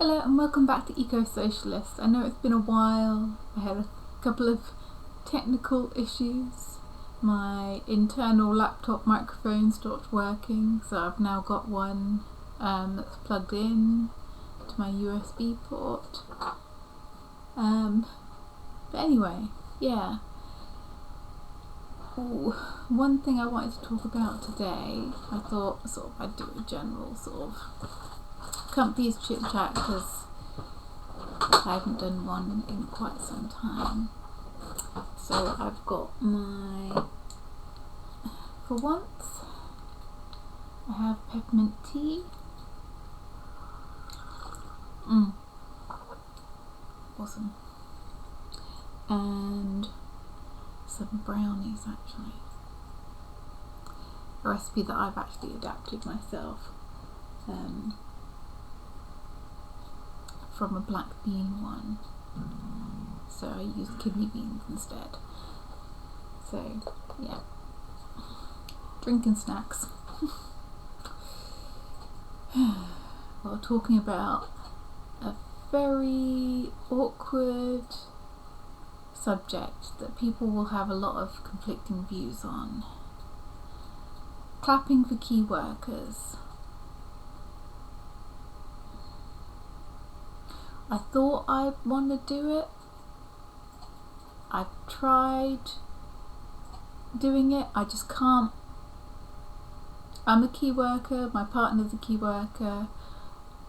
Hello and welcome back to Eco Socialist. I know it's been a while. I had a couple of technical issues. My internal laptop microphone stopped working, so I've now got one that's plugged in to my USB port. But anyway, yeah. Ooh, one thing I wanted to talk about today, I thought I'd do a general comfy chit chat because I haven't done one in quite some time. So I've got for once, I have peppermint tea. Awesome. And some brownies actually. A recipe that I've actually adapted myself. From a black bean one, so I used kidney beans instead. So yeah, drinking snacks. Well, talking about a very awkward subject that people will have a lot of conflicting views on. Clapping for key workers. I thought I'd want to do it. I've tried doing it, I just can't. I'm a key worker, my partner's a key worker,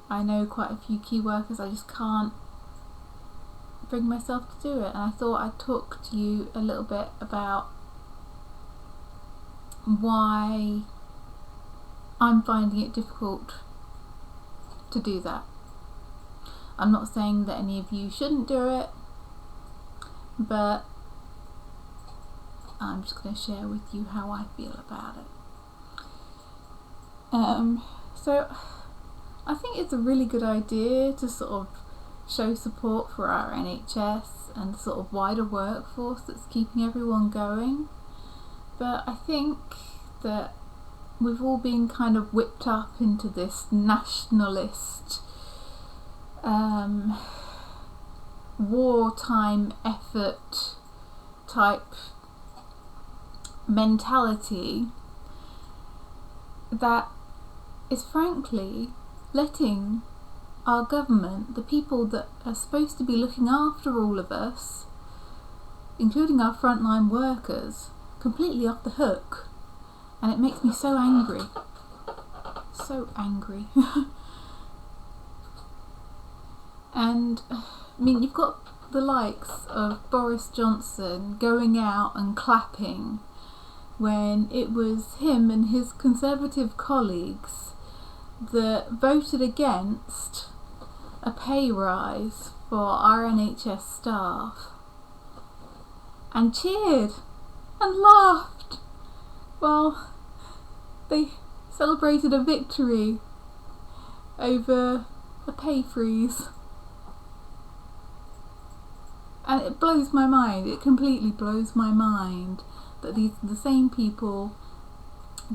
I know quite a few key workers, I just can't bring myself to do it. And I thought I'd talk to you a little bit about why I'm finding it difficult to do that. I'm not saying that any of you shouldn't do it, but I'm just going to share with you how I feel about it. So I think it's a really good idea to show support for our NHS and the wider workforce that's keeping everyone going. But I think that we've all been kind of whipped up into this nationalist wartime effort type mentality that is frankly letting our government, the people that are supposed to be looking after all of us, including our frontline workers, completely off the hook. And it makes me so angry. So angry. And I mean, you've got the likes of Boris Johnson going out and clapping when it was him and his Conservative colleagues that voted against a pay rise for our NHS staff and cheered and laughed while they celebrated a victory over a pay freeze. And it blows my mind, it completely blows my mind that these are the same people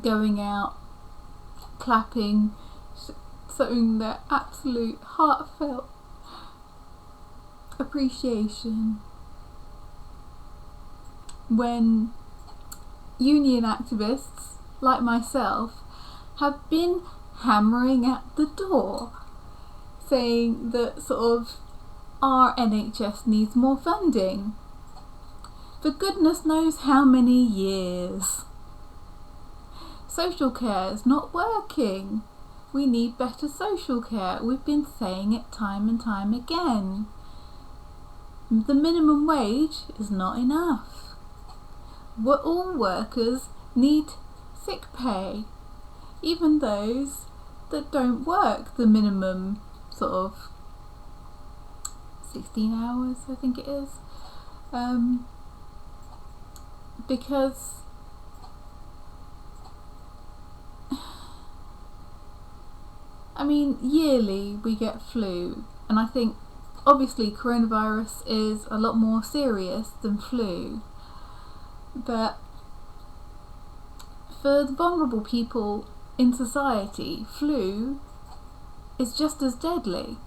going out, clapping, showing their absolute heartfelt appreciation when union activists like myself have been hammering at the door saying that our NHS needs more funding for goodness knows how many years. Social care is not working. We need better social care. We've been saying it time and time again. The minimum wage is not enough. All workers need sick pay, even those that don't work the minimum 16 hours, I think it is, because I mean, yearly we get flu, and I think obviously coronavirus is a lot more serious than flu, but for the vulnerable people in society, flu is just as deadly.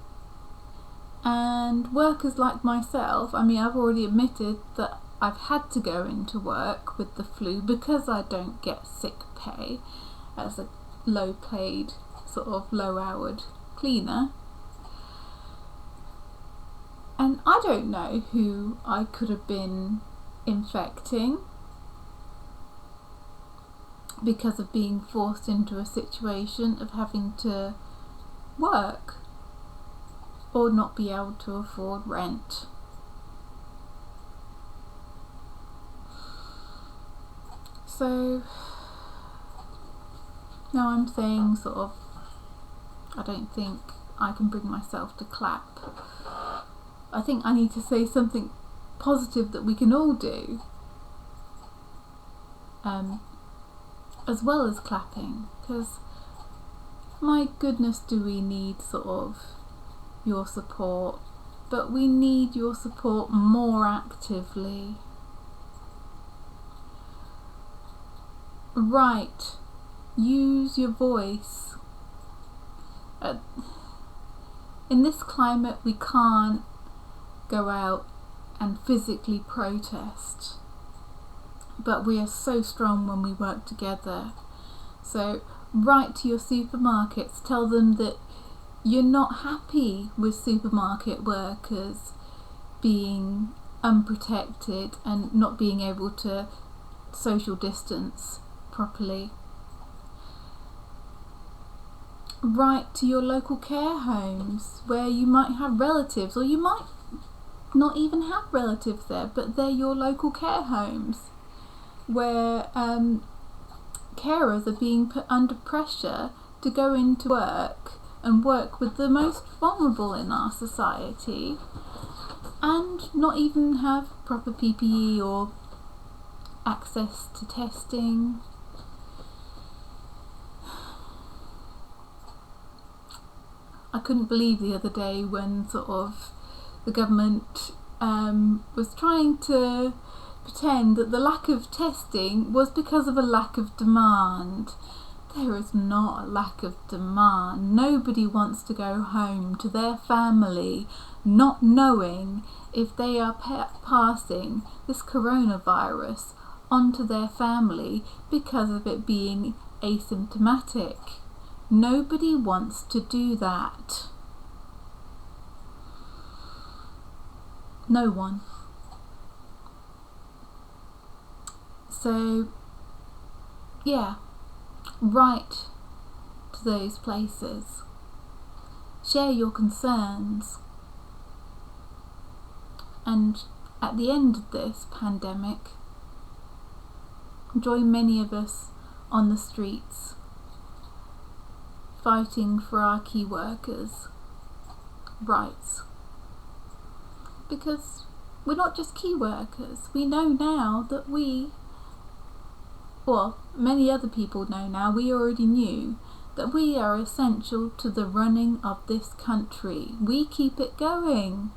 And workers like myself, I mean, I've already admitted that I've had to go into work with the flu because I don't get sick pay as a low paid, sort of low houred cleaner. And I don't know who I could have been infecting because of being forced into a situation of having to work or not be able to afford rent. So now I'm saying sort of, I don't think I can bring myself to clap. I think I need to say something positive that we can all do, as well as clapping, because my goodness, do we need sort of your support, but we need your support more actively. Write, use your voice. In this climate, we can't go out and physically protest, but we are so strong when we work together. So write to your supermarkets, tell them that you're not happy with supermarket workers being unprotected and not being able to social distance properly. Write to your local care homes where you might have relatives, or you might not even have relatives there, but they're your local care homes where carers are being put under pressure to go into work and work with the most vulnerable in our society and not even have proper PPE or access to testing. I couldn't believe the other day when sort of the government was trying to pretend that the lack of testing was because of a lack of demand. There is not a lack of demand. Nobody wants to go home to their family not knowing if they are passing this coronavirus onto their family because of it being asymptomatic. Nobody wants to do that. No one. So, yeah, write to those places. Share your concerns. And at the end of this pandemic, join many of us on the streets fighting for our key workers' rights. Because we're not just key workers. We know now that many other people know now, we already knew, that we are essential to the running of this country. We keep it going.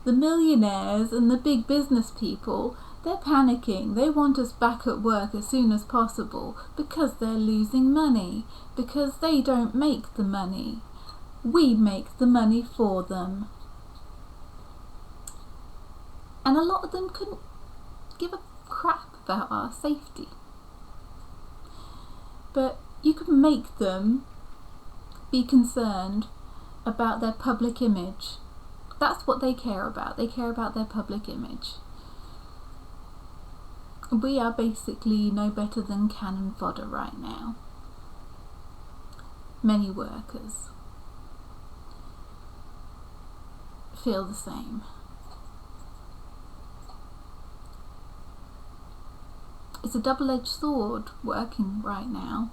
The millionaires and the big business people, they're panicking. They want us back at work as soon as possible because they're losing money, because they don't make the money. We make the money for them. And a lot of them couldn't give a crap about our safety. But you could make them be concerned about their public image. That's what they care about. They care about their public image. We are basically no better than cannon fodder right now. Many workers feel the same. It's a double-edged sword working right now.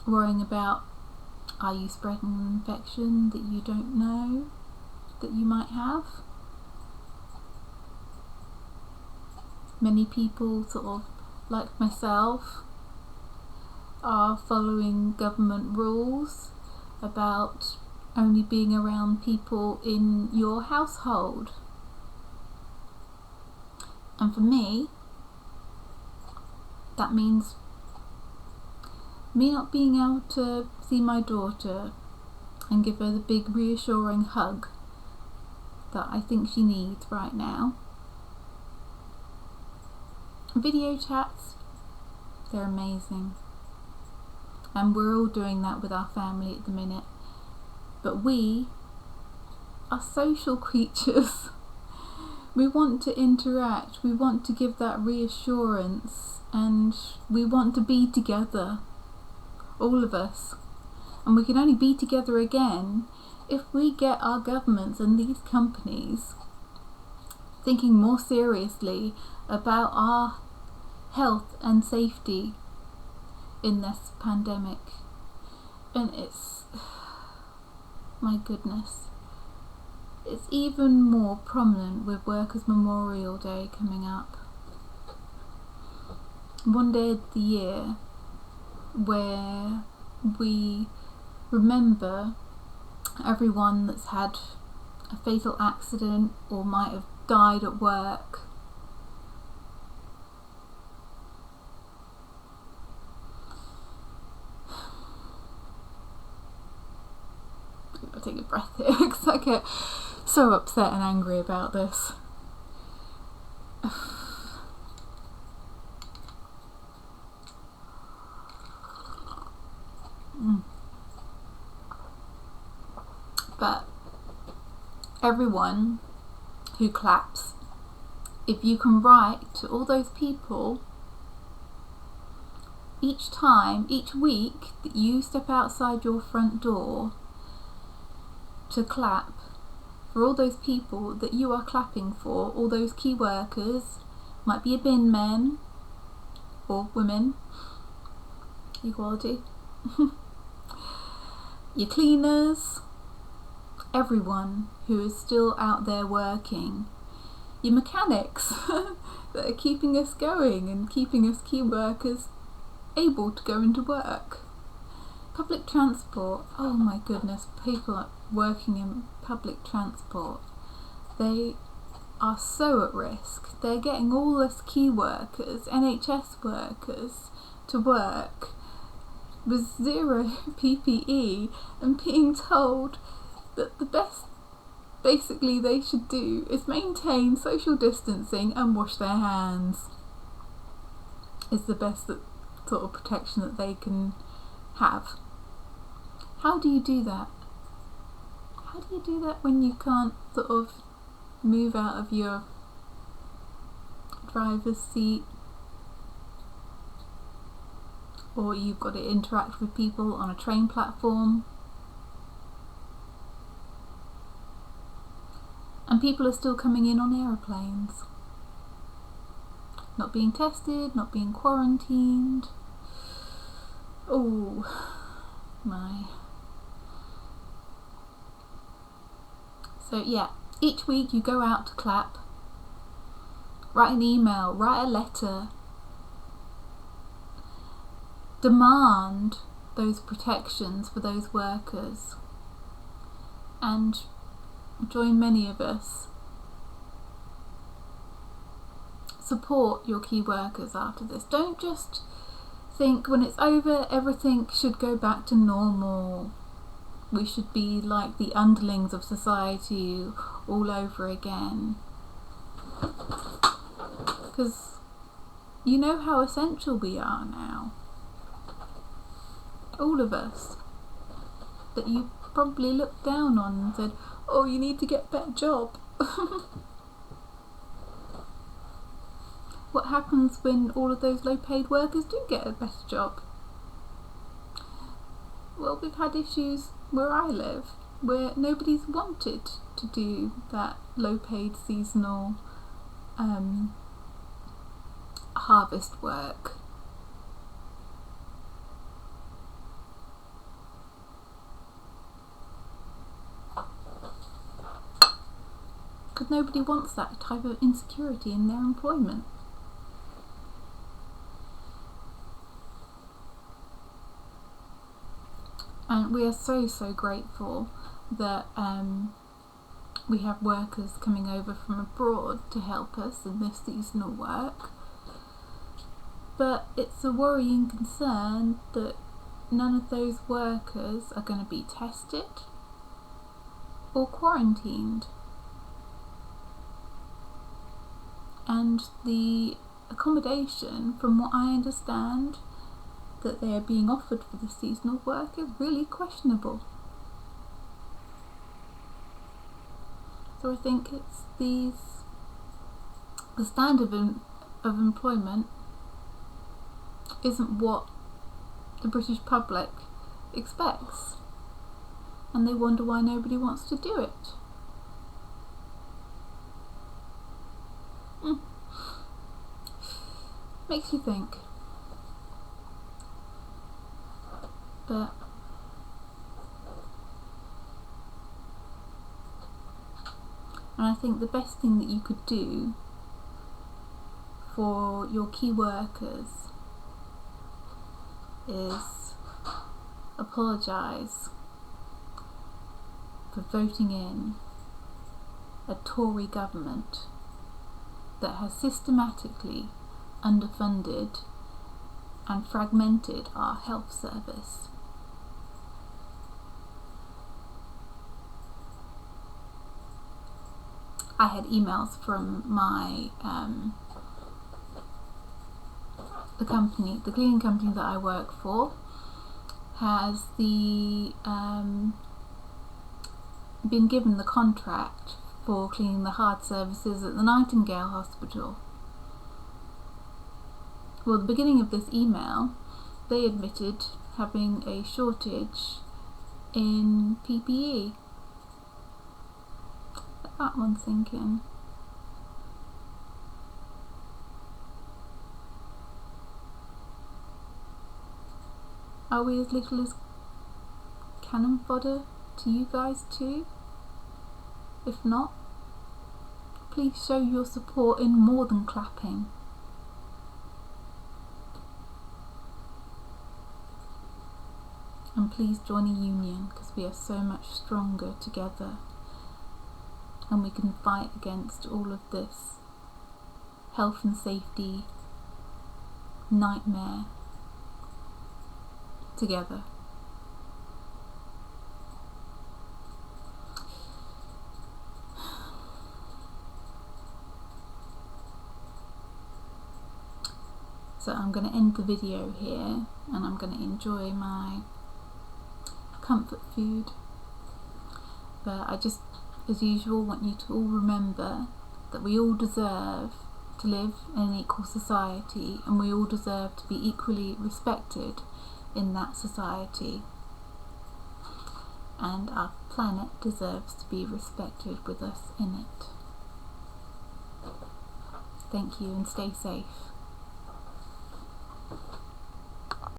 Worrying about, are you spreading an infection that you don't know that you might have? Many people, sort of like myself, are following government rules about only being around people in your household. And for me, that means Me not being able to see my daughter and give her the big reassuring hug that I think she needs right now. Video chats, they're amazing. And we're all doing that with our family at the minute. But we are social creatures. We want to interact, we want to give that reassurance, and we want to be together, all of us. And we can only be together again if we get our governments and these companies thinking more seriously about our health and safety in this pandemic. And it's, my goodness, it's even more prominent with Workers' Memorial Day coming up. One day of the year where we remember everyone that's had a fatal accident or might have died at work. I'll take a breath here because I get so upset and angry about this. But everyone who claps, if you can write to all those people each time, each week that you step outside your front door to clap for all those people that you are clapping for, all those key workers, might be a bin men or women, equality, your cleaners, everyone who is still out there working, your mechanics that are keeping us going and keeping us key workers able to go into work. Public transport, oh my goodness, people working in public transport, they are so at risk. They're getting all us key workers, NHS workers, to work with zero PPE and being told that the best basically they should do is maintain social distancing and wash their hands. Is the best sort of protection that they can have. How do you do that? How do you do that when you can't sort of move out of your driver's seat, or you've got to interact with people on a train platform, and people are still coming in on aeroplanes, not being tested, not being quarantined? Oh my. So yeah, each week you go out to clap, write an email, write a letter, demand those protections for those workers, and join many of us. Support your key workers after this. Don't just think when it's over everything should go back to normal. We should be like the underlings of society all over again. Because you know how essential we are now. All of us. That you probably looked down on and said, oh, you need to get a better job. What happens when all of those low paid workers do get a better job? Well, we've had issues where I live where nobody's wanted to do that low paid seasonal harvest work. Because nobody wants that type of insecurity in their employment. And we are so grateful that we have workers coming over from abroad to help us in this seasonal work. But it's a worrying concern that none of those workers are going to be tested or quarantined. And the accommodation, from what I understand, that they are being offered for the seasonal work is really questionable. So I think it's the standard of employment isn't what the British public expects, and they wonder why nobody wants to do it. Makes you think. But and I think the best thing that you could do for your key workers is apologise for voting in a Tory government that has systematically underfunded and fragmented our health service. I had emails from my the cleaning company that I work for has been given the contract for cleaning the hard services at the Nightingale Hospital. Well, at the beginning of this email, they admitted having a shortage in PPE. That one's thinking. Are we as little as cannon fodder to you guys too? If not, please show your support in more than clapping. And please join a union, because we are so much stronger together, and we can fight against all of this health and safety nightmare together. So I'm going to end the video here, and I'm going to enjoy my comfort food. But I just, as usual, want you to all remember that we all deserve to live in an equal society, and we all deserve to be equally respected in that society, and our planet deserves to be respected with us in it. Thank you, and stay safe.